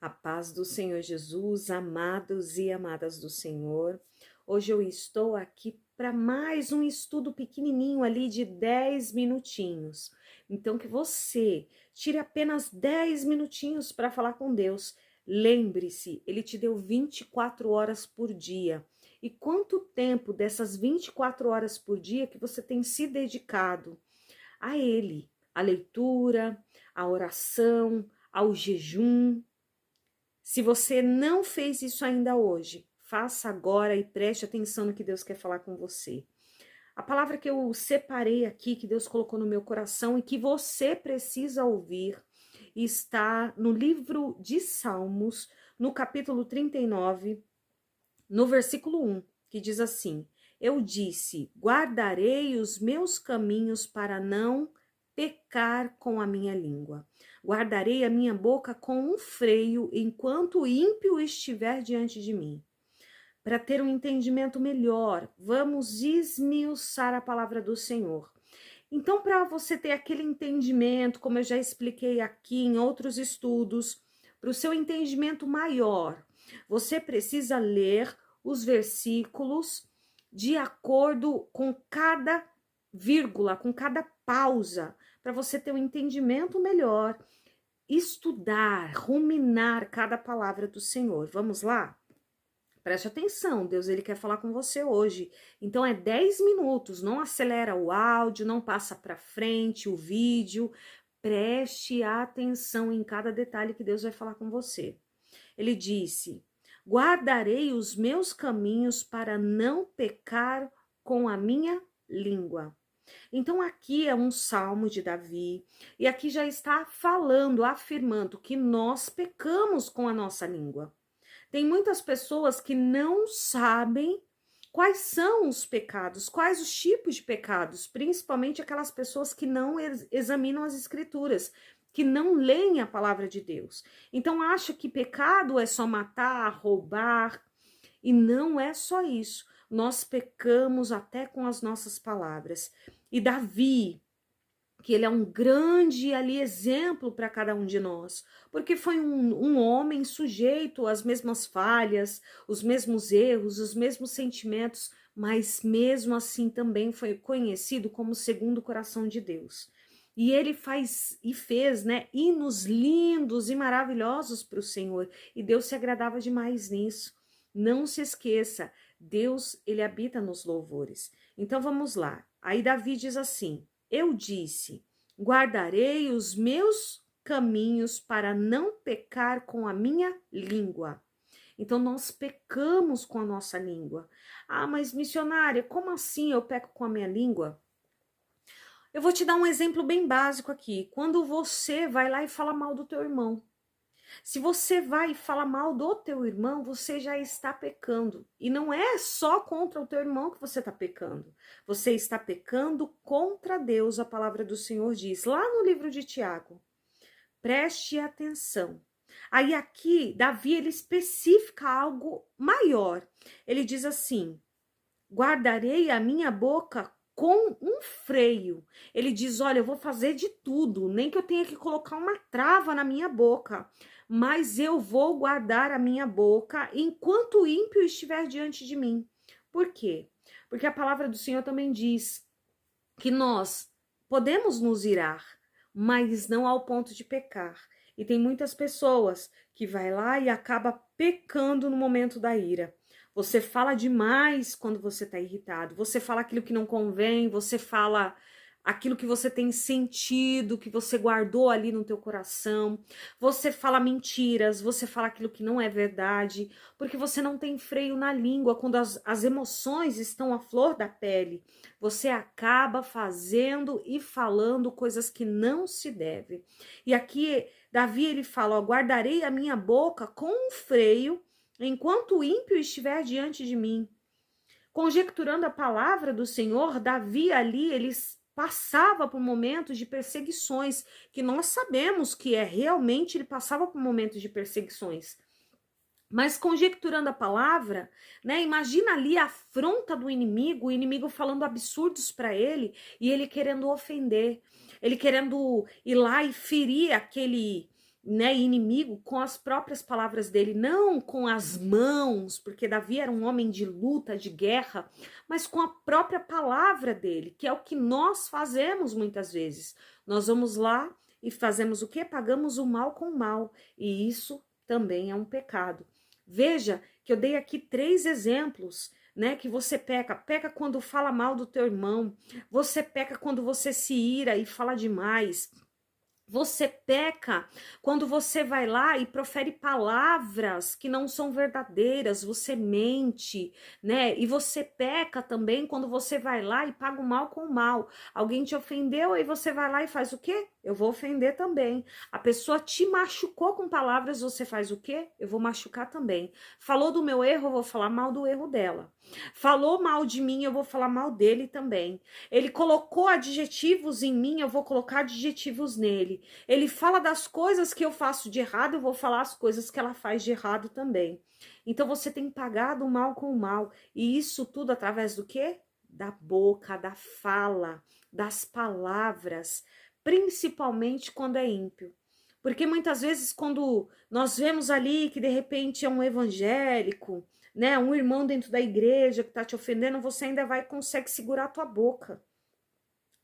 A paz do Senhor Jesus, amados e amadas do Senhor. Hoje eu estou aqui para mais um estudo pequenininho ali de 10 minutinhos. Então que você tire apenas 10 minutinhos para falar com Deus. Lembre-se, Ele te deu 24 horas por dia. E quanto tempo dessas 24 horas por dia que você tem se dedicado a Ele? A leitura, a oração, ao jejum. Se você não fez isso ainda hoje, faça agora e preste atenção no que Deus quer falar com você. A palavra que eu separei aqui, que Deus colocou no meu coração e que você precisa ouvir, está no livro de Salmos, no capítulo 39, no versículo 1, que diz assim: Eu disse, guardarei os meus caminhos para não pecar com a minha língua. Guardarei a minha boca com um freio enquanto o ímpio estiver diante de mim. Para ter um entendimento melhor, vamos esmiuçar a palavra do Senhor. Então, para você ter aquele entendimento, como eu já expliquei aqui em outros estudos, para o seu entendimento maior, você precisa ler os versículos de acordo com cada vírgula, com cada pausa, para você ter um entendimento melhor, estudar, ruminar cada palavra do Senhor. Vamos lá? Preste atenção, Deus ele quer falar com você hoje. Então é 10 minutos, não acelera o áudio, não passa para frente o vídeo. Preste atenção em cada detalhe que Deus vai falar com você. Ele disse: guardarei os meus caminhos para não pecar com a minha língua. Então aqui é um salmo de Davi, e aqui já está falando, afirmando que nós pecamos com a nossa língua. Tem muitas pessoas que não sabem quais são os pecados, quais os tipos de pecados, principalmente aquelas pessoas que não examinam as escrituras, que não leem a palavra de Deus. Então acha que pecado é só matar, roubar, e não é só isso. Nós pecamos até com as nossas palavras. E Davi, que ele é um grande ali exemplo para cada um de nós, porque foi um homem sujeito às mesmas falhas, os mesmos erros, os mesmos sentimentos, mas mesmo assim também foi conhecido como segundo o coração de Deus. E ele fez, né, hinos lindos e maravilhosos para o Senhor, e Deus se agradava demais nisso. Não se esqueça, Deus, ele habita nos louvores. Então vamos lá. Aí Davi diz assim: eu disse, guardarei os meus caminhos para não pecar com a minha língua. Então nós pecamos com a nossa língua. Ah, mas missionária, como assim eu peco com a minha língua? Eu vou te dar um exemplo bem básico aqui. Quando você vai lá e fala mal do teu irmão, se você vai e fala mal do teu irmão, você já está pecando. E não é só contra o teu irmão que você está pecando. Você está pecando contra Deus, a palavra do Senhor diz. Lá no livro de Tiago. Preste atenção. Aí aqui, Davi, ele especifica algo maior. Ele diz assim: guardarei a minha boca com um freio. Ele diz, olha, eu vou fazer de tudo, nem que eu tenha que colocar uma trava na minha boca, mas eu vou guardar a minha boca enquanto o ímpio estiver diante de mim. Por quê? Porque a palavra do Senhor também diz que nós podemos nos irar, mas não ao ponto de pecar. E tem muitas pessoas que vai lá e acaba pecando no momento da ira. Você fala demais quando você está irritado. Você fala aquilo que não convém, você fala aquilo que você tem sentido, que você guardou ali no teu coração. Você fala mentiras, você fala aquilo que não é verdade, porque você não tem freio na língua. Quando as emoções estão à flor da pele, você acaba fazendo e falando coisas que não se deve. E aqui, Davi, ele fala, ó, guardarei a minha boca com um freio enquanto o ímpio estiver diante de mim. Conjecturando a palavra do Senhor, Davi ali, ele passava por momentos de perseguições, que nós sabemos que realmente ele passava por momentos de perseguições. Mas conjecturando a palavra, né? Imagina ali a afronta do inimigo, o inimigo falando absurdos para ele e ele querendo ofender, ele querendo ir lá e ferir né, inimigo com as próprias palavras dele, não com as mãos, porque Davi era um homem de luta, de guerra, mas com a própria palavra dele, que é o que nós fazemos muitas vezes. Nós vamos lá e fazemos o quê? Pagamos o mal com o mal, e isso também é um pecado. Veja que eu dei aqui 3 exemplos, né, que você peca quando fala mal do teu irmão, você peca quando você se ira e fala demais, você peca quando você vai lá e profere palavras que não são verdadeiras, você mente, né? E você peca também quando você vai lá e paga o mal com o mal. Alguém te ofendeu, aí você vai lá e faz o quê? Eu vou ofender também. A pessoa te machucou com palavras, você faz o quê? Eu vou machucar também. Falou do meu erro, eu vou falar mal do erro dela. Falou mal de mim, eu vou falar mal dele também. Ele colocou adjetivos em mim, eu vou colocar adjetivos nele. Ele fala das coisas que eu faço de errado, eu vou falar as coisas que ela faz de errado também. Então você tem pagado o mal com o mal. E isso tudo através do quê? Da boca, da fala, das palavras, principalmente quando é ímpio. Porque muitas vezes quando nós vemos ali que de repente é um evangélico, né, um irmão dentro da igreja que está te ofendendo, você ainda vai consegue segurar a tua boca.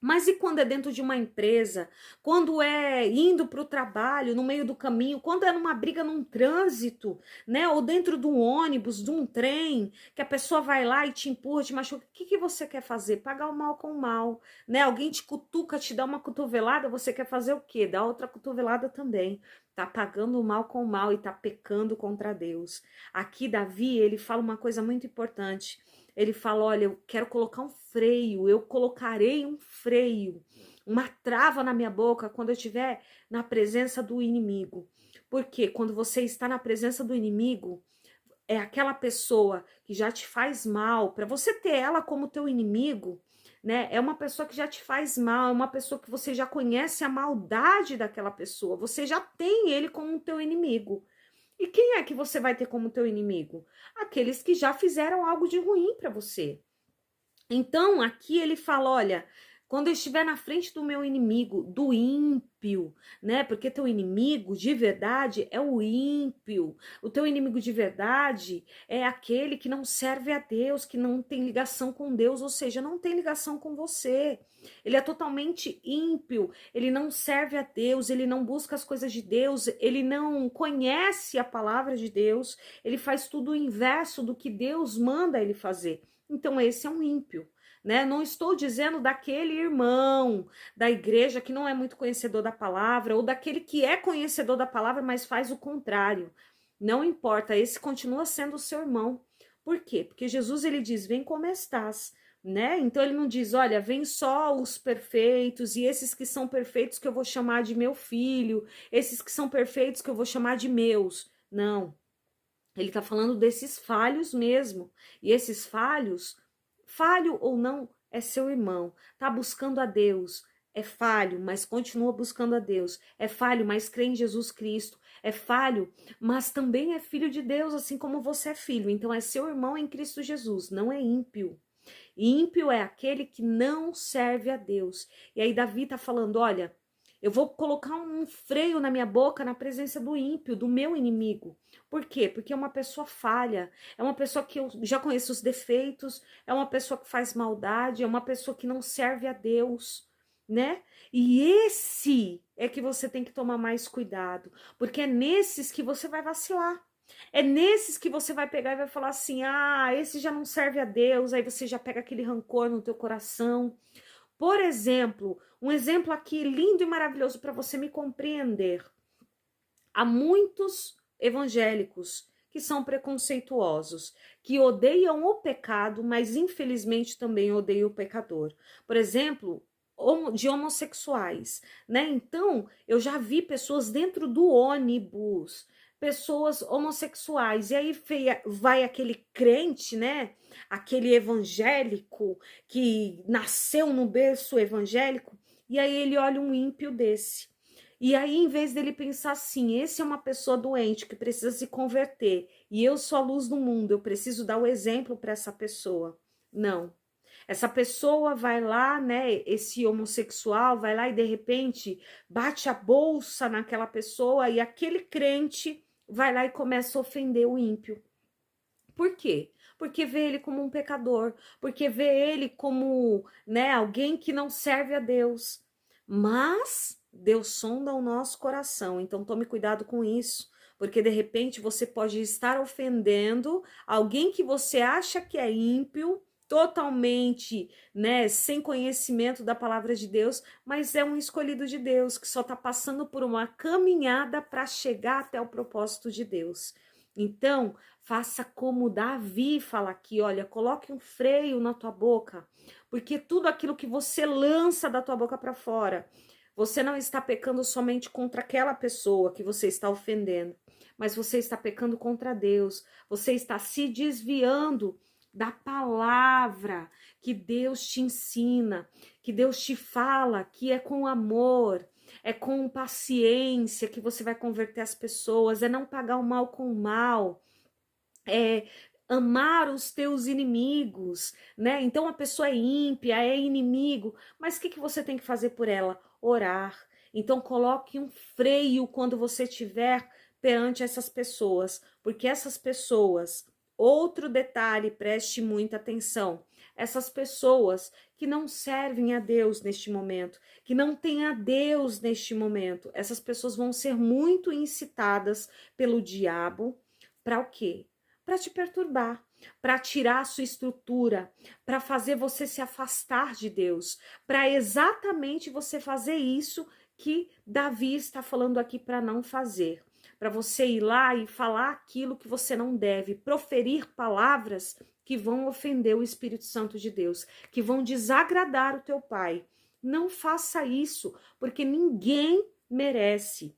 Mas e quando é dentro de uma empresa? Quando é indo para o trabalho, no meio do caminho? Quando é numa briga num trânsito, né? Ou dentro de um ônibus, de um trem, que a pessoa vai lá e te empurra, te machuca. O que você quer fazer? Pagar o mal com o mal, né? Alguém te cutuca, te dá uma cotovelada, você quer fazer o quê? Dá outra cotovelada também. Tá pagando o mal com o mal e tá pecando contra Deus. Aqui, Davi, ele fala uma coisa muito importante. Ele fala, olha, eu quero colocar um freio, eu colocarei um freio, uma trava na minha boca quando eu estiver na presença do inimigo. Porque quando você está na presença do inimigo, é aquela pessoa que já te faz mal, para você ter ela como teu inimigo, né? É uma pessoa que já te faz mal, é uma pessoa que você já conhece a maldade daquela pessoa, você já tem ele como teu inimigo. E quem é que você vai ter como teu inimigo? Aqueles que já fizeram algo de ruim para você. Então, aqui ele fala, olha, quando eu estiver na frente do meu inimigo, do ímpio, né? Porque teu inimigo de verdade é o ímpio. O teu inimigo de verdade é aquele que não serve a Deus, que não tem ligação com Deus, ou seja, não tem ligação com você. Ele é totalmente ímpio, ele não serve a Deus, ele não busca as coisas de Deus, ele não conhece a palavra de Deus, ele faz tudo o inverso do que Deus manda ele fazer. Então esse é um ímpio, né? Não estou dizendo daquele irmão da igreja que não é muito conhecedor da palavra, ou daquele que é conhecedor da palavra, mas faz o contrário. Não importa, esse continua sendo o seu irmão. Por quê? Porque Jesus ele diz: "Vem como estás", né? Então ele não diz: "Olha, vem só os perfeitos e esses que são perfeitos que eu vou chamar de meu filho, esses que são perfeitos que eu vou chamar de meus". Não. Ele está falando desses falhos mesmo. E esses falhos, falho ou não, é seu irmão. Está buscando a Deus. É falho, mas continua buscando a Deus. É falho, mas crê em Jesus Cristo. É falho, mas também é filho de Deus, assim como você é filho. Então é seu irmão em Cristo Jesus, não é ímpio. Ímpio é aquele que não serve a Deus. E aí Davi está falando, olha, eu vou colocar um freio na minha boca na presença do ímpio, do meu inimigo. Por quê? Porque é uma pessoa falha, é uma pessoa que eu já conheço os defeitos, é uma pessoa que faz maldade, é uma pessoa que não serve a Deus, né? E esse é que você tem que tomar mais cuidado, porque é nesses que você vai vacilar. É nesses que você vai pegar e vai falar assim, ah, esse já não serve a Deus, aí você já pega aquele rancor no teu coração. Por exemplo, um exemplo aqui lindo e maravilhoso para você me compreender. Há muitos evangélicos que são preconceituosos, que odeiam o pecado, mas infelizmente também odeiam o pecador. Por exemplo, de homossexuais, né? Então, eu já vi pessoas dentro do ônibus, pessoas homossexuais, e aí vai aquele crente, né? Aquele evangélico que nasceu no berço evangélico, e aí ele olha um ímpio desse. E aí, em vez dele pensar assim, esse é uma pessoa doente que precisa se converter, e eu sou a luz do mundo, eu preciso dar o exemplo para essa pessoa. Não. Essa pessoa vai lá, né, esse homossexual vai lá e de repente bate a bolsa naquela pessoa e aquele crente vai lá e começa a ofender o ímpio. Por quê? Porque vê ele como um pecador, porque vê ele como, né, alguém que não serve a Deus. Mas Deus sonda o nosso coração, então tome cuidado com isso, porque de repente você pode estar ofendendo alguém que você acha que é ímpio, totalmente, né, sem conhecimento da palavra de Deus, mas é um escolhido de Deus que só está passando por uma caminhada para chegar até o propósito de Deus. Então, faça como Davi fala aqui, olha, coloque um freio na tua boca, porque tudo aquilo que você lança da tua boca para fora, você não está pecando somente contra aquela pessoa que você está ofendendo, mas você está pecando contra Deus, você está se desviando da palavra que Deus te ensina, que Deus te fala, que é com amor, é com paciência que você vai converter as pessoas, é não pagar o mal com o mal, é amar os teus inimigos, né? Então a pessoa é ímpia, é inimigo, mas o que você tem que fazer por ela? Orar. Então coloque um freio quando você estiver perante essas pessoas, porque essas pessoas, outro detalhe, preste muita atenção, essas pessoas que não servem a Deus neste momento, que não têm a Deus neste momento, essas pessoas vão ser muito incitadas pelo diabo para o quê? Para te perturbar, para tirar a sua estrutura, para fazer você se afastar de Deus, para exatamente você fazer isso que Davi está falando aqui para não fazer, para você ir lá e falar aquilo que você não deve, proferir palavras que vão ofender o Espírito Santo de Deus, que vão desagradar o teu Pai. Não faça isso, porque ninguém merece.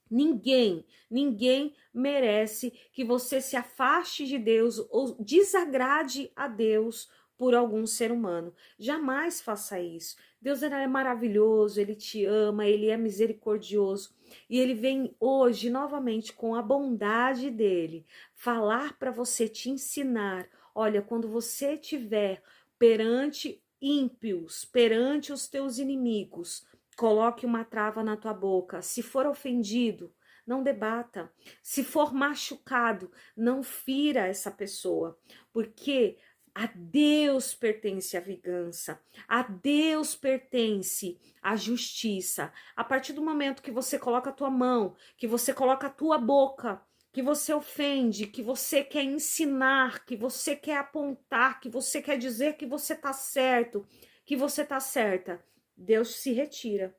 Ninguém merece que você se afaste de Deus ou desagrade a Deus por algum ser humano. Jamais faça isso. Deus é maravilhoso, Ele te ama, Ele é misericordioso. E Ele vem hoje, novamente, com a bondade dEle, falar para você, te ensinar. Olha, quando você estiver perante ímpios, perante os teus inimigos, coloque uma trava na tua boca. Se for ofendido, não debata. Se for machucado, não fira essa pessoa, porque a Deus pertence a vingança, a Deus pertence a justiça. A partir do momento que você coloca a tua mão, que você coloca a tua boca, que você ofende, que você quer ensinar, que você quer apontar, que você quer dizer que você tá certo, que você tá certa, Deus se retira.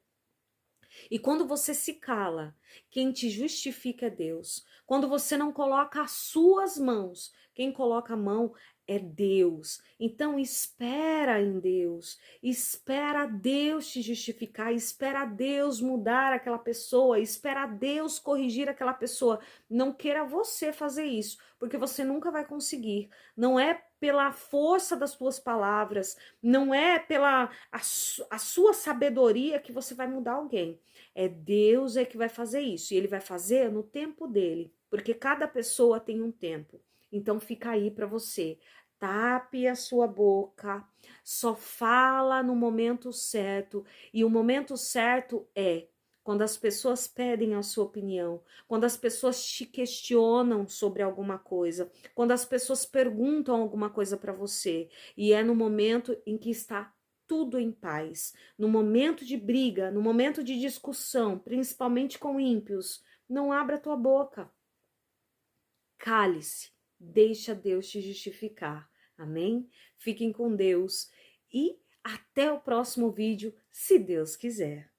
E quando você se cala, quem te justifica é Deus. Quando você não coloca as suas mãos, quem coloca a mão é Deus. Então espera em Deus, espera Deus te justificar, espera Deus mudar aquela pessoa, espera Deus corrigir aquela pessoa. Não queira você fazer isso, porque você nunca vai conseguir. Não é pela força das suas palavras, não é pela a sua sabedoria que você vai mudar alguém. É Deus que vai fazer isso, e Ele vai fazer no tempo dele, porque cada pessoa tem um tempo. Então fica aí para você. Tape a sua boca, só fala no momento certo, e o momento certo é quando as pessoas pedem a sua opinião, quando as pessoas te questionam sobre alguma coisa, quando as pessoas perguntam alguma coisa para você, e é no momento em que está tudo em paz. No momento de briga, no momento de discussão, principalmente com ímpios, não abra tua boca. Cale-se, deixa Deus te justificar. Amém? Fiquem com Deus e até o próximo vídeo, se Deus quiser.